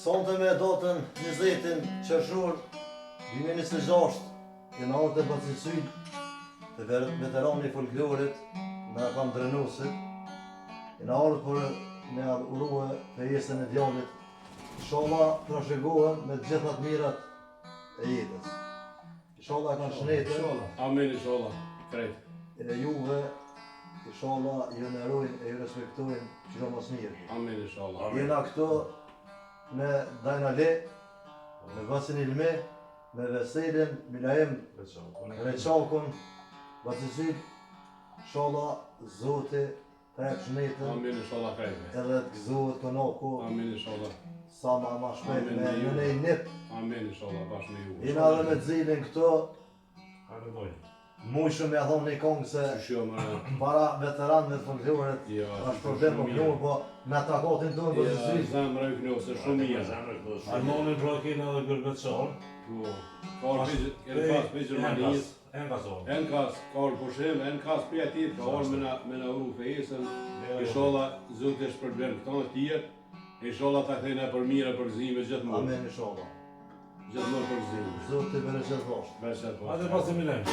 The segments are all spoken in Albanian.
Sonte me datën 20 qershor 2026 kena ardhur te Bacisyl te veterani i folklorit na kam drenusit kena ardhur për me urue fejesën e djallit inshallah trashëgohem me të gjitha të mirat e jetës inshallah kanë shënete amin inshallah krejt e juve inshallah ju nderojnë e ju respektojnë çdo mos mirë amin inshallah jena këto me Dajnale, me Vasin Ilme, me Veselin, Milaim, Reçakun, Bacisyl, inshallah Zoti ta jap shënetën. Amin inshallah krejt. Edhe të gëzohet konaku. Amin inshallah. Sa ma shpejt me nej nip. Amin inshallah bashkë me ju. Jena edhe me Xilin këto. Mujshëm me thonë një kongë se para veteranëve të folklorit është problem po kënu, po me takatin tonë Bacisyl. Zemra ju knose shumë mirë. Armonin pra kena dhe Gërbeçar. Kërë pas për Gjermanisë. Enkas, kallë pushim, enkas për atit, ka orë me në uru fejesën. Inshallah, Zotë është problem këta në tjerë. Inshallah ta kthejna për mire për gëzime gjithmonë. Amen inshallah. Gjithmonë për gëzime. Zotë të bereqet bashkë. Bereqet bashkë. Hajde pas e Milaim.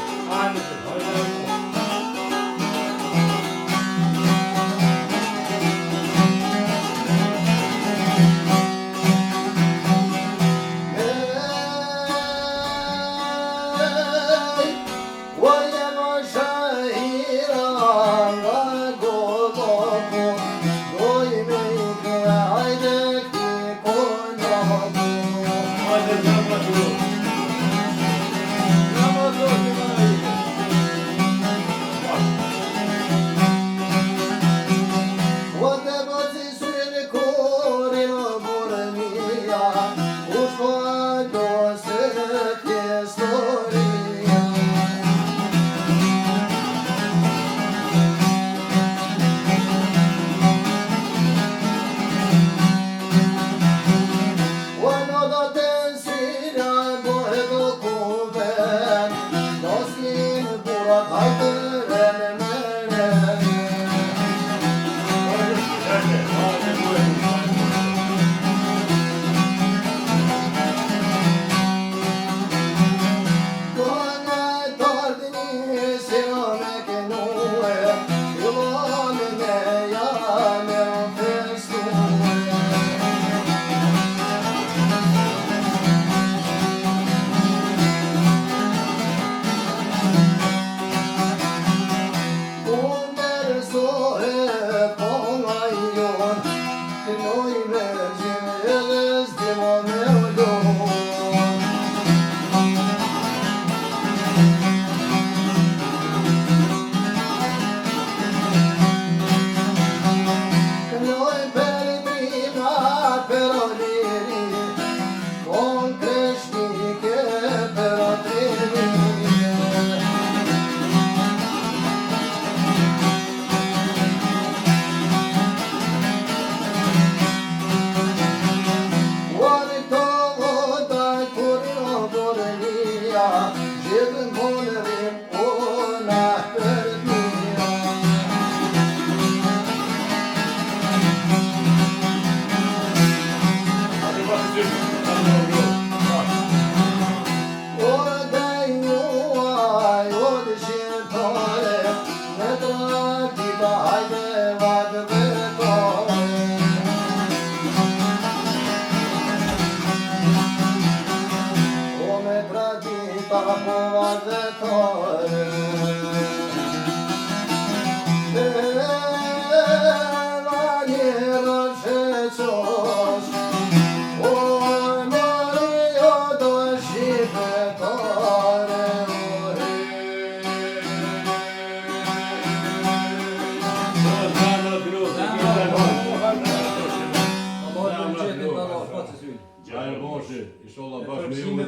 Inshallah bashkë me ju me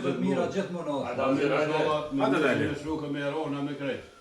gjithmonë. Inshallah me shukë me rona me krejt.